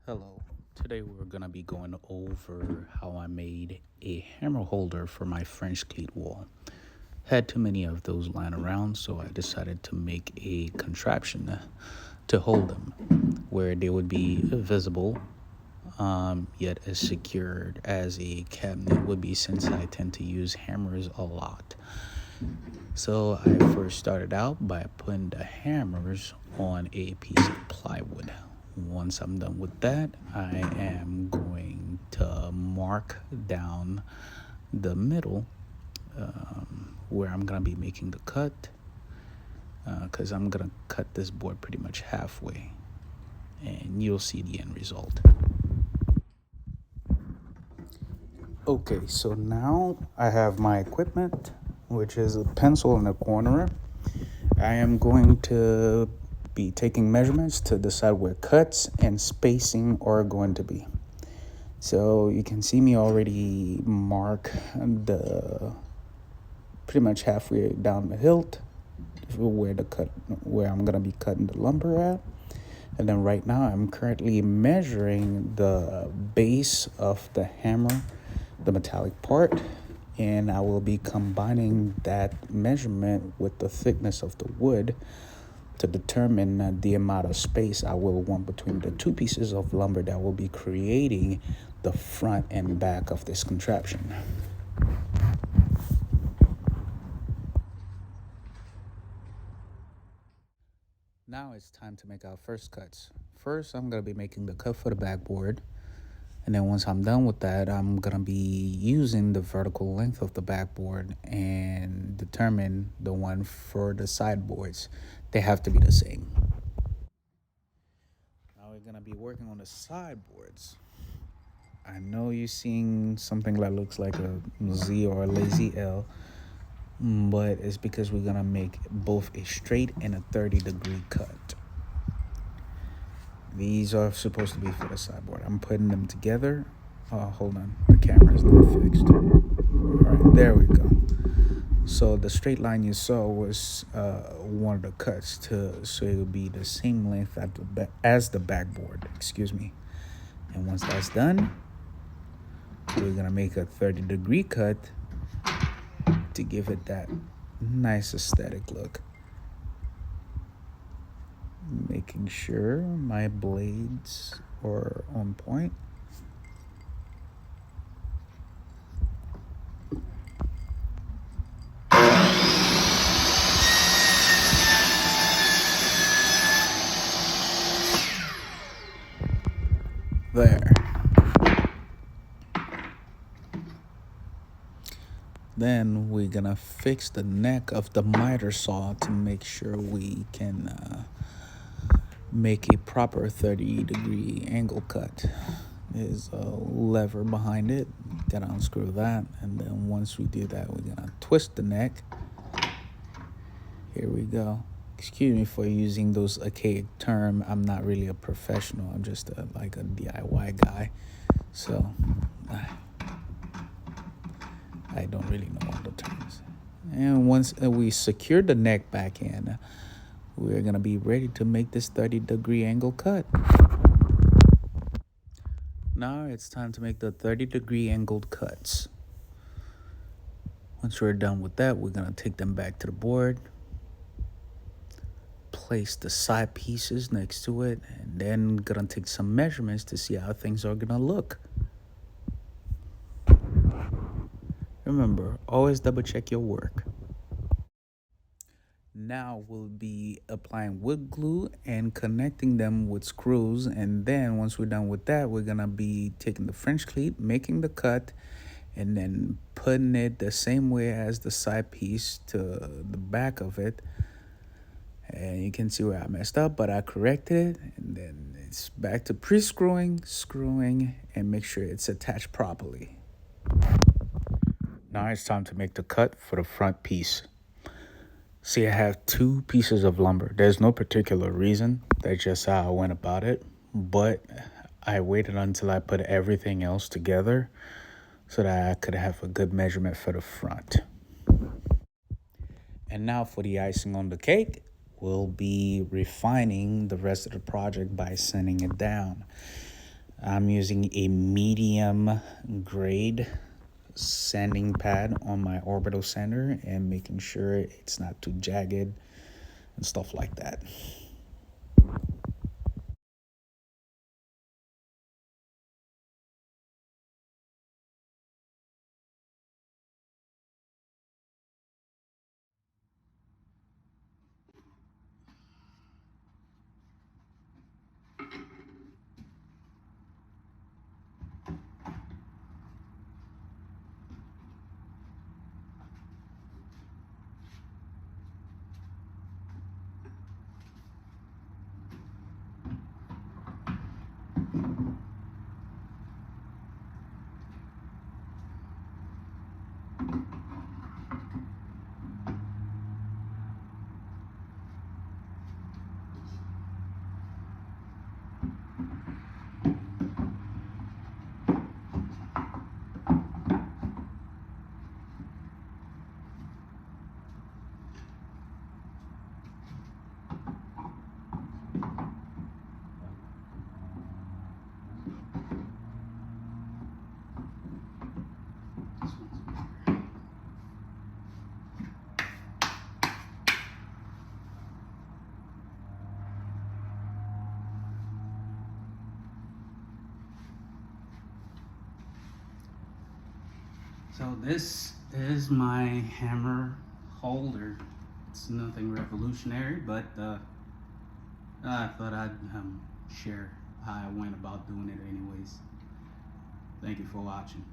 Hello. Today we're going to be going over how I made a hammer holder for my French cleat wall. Had too many of those lying around, so I decided to make a contraption to hold them where they would be visible, yet as secured as a cabinet would be, since I tend to use hammers a lot. So I first started out by putting the hammers on a piece of plywood. Once I'm done with that, I am going to mark down the middle, where I'm going to be making the cut, because I'm going to cut this board pretty much halfway, and you'll see the end result. Okay, so now I have my equipment, which is a pencil and a corner. I am going to be taking measurements to decide where cuts and spacing are going to be. So you can see me already mark the pretty much halfway down the hilt where I'm gonna be cutting the lumber at. And then right now I'm currently measuring the base of the hammer, the metallic part, and I will be combining that measurement with the thickness of the wood to determine the amount of space I will want between the two pieces of lumber that will be creating the front and back of this contraption. Now it's time to make our first cuts. First, I'm going to be making the cut for the backboard. And then once I'm done with that, I'm going to be using the vertical length of the backboard and determine the one for the sideboards. They have to be the same. Now we're going to be working on the sideboards. I know you're seeing something that looks like a Z or a lazy L, but it's because we're going to make both a straight and a 30-degree cut. These are supposed to be for the sideboard. I'm putting them together. Hold on, the camera is not fixed. All right, there we go. So the straight line you saw was one of the cuts, so it would be the same length as the backboard. Excuse me. And once that's done, we're gonna make a 30-degree cut to give it that nice aesthetic look. Making sure my blades are on point. There. Then we're gonna fix the neck of the miter saw to make sure we can make a proper 30-degree angle cut. There's a lever behind it. Gotta unscrew that, and then once we do that, we're gonna twist the neck. Here we go. Excuse me for using those archaic terms. I'm not really a professional. I'm just like a DIY guy. So I don't really know all the terms. And once we secure the neck back in, we're going to be ready to make this 30-degree angle cut. Now it's time to make the 30-degree angled cuts. Once we're done with that, we're going to take them back to the board, place the side pieces next to it, and then going to take some measurements to see how things are going to look. Remember, always double check your work. Now we'll be applying wood glue and connecting them with screws. And then once we're done with that, we're gonna be taking the French cleat, making the cut, and then putting it the same way as the side piece to the back of it. And you can see where I messed up, but I corrected it. And then it's back to pre-screwing, screwing, and make sure it's attached properly. Now it's time to make the cut for the front piece. See, I have two pieces of lumber. There's no particular reason. That's just how I went about it. But I waited until I put everything else together so that I could have a good measurement for the front. And now for the icing on the cake, we'll be refining the rest of the project by sanding it down. I'm using a medium grade sanding pad on my orbital sander and making sure it's not too jagged and stuff like that. So this is my hammer holder. It's nothing revolutionary, but I thought I'd share how I went about doing it anyways. Thank you for watching.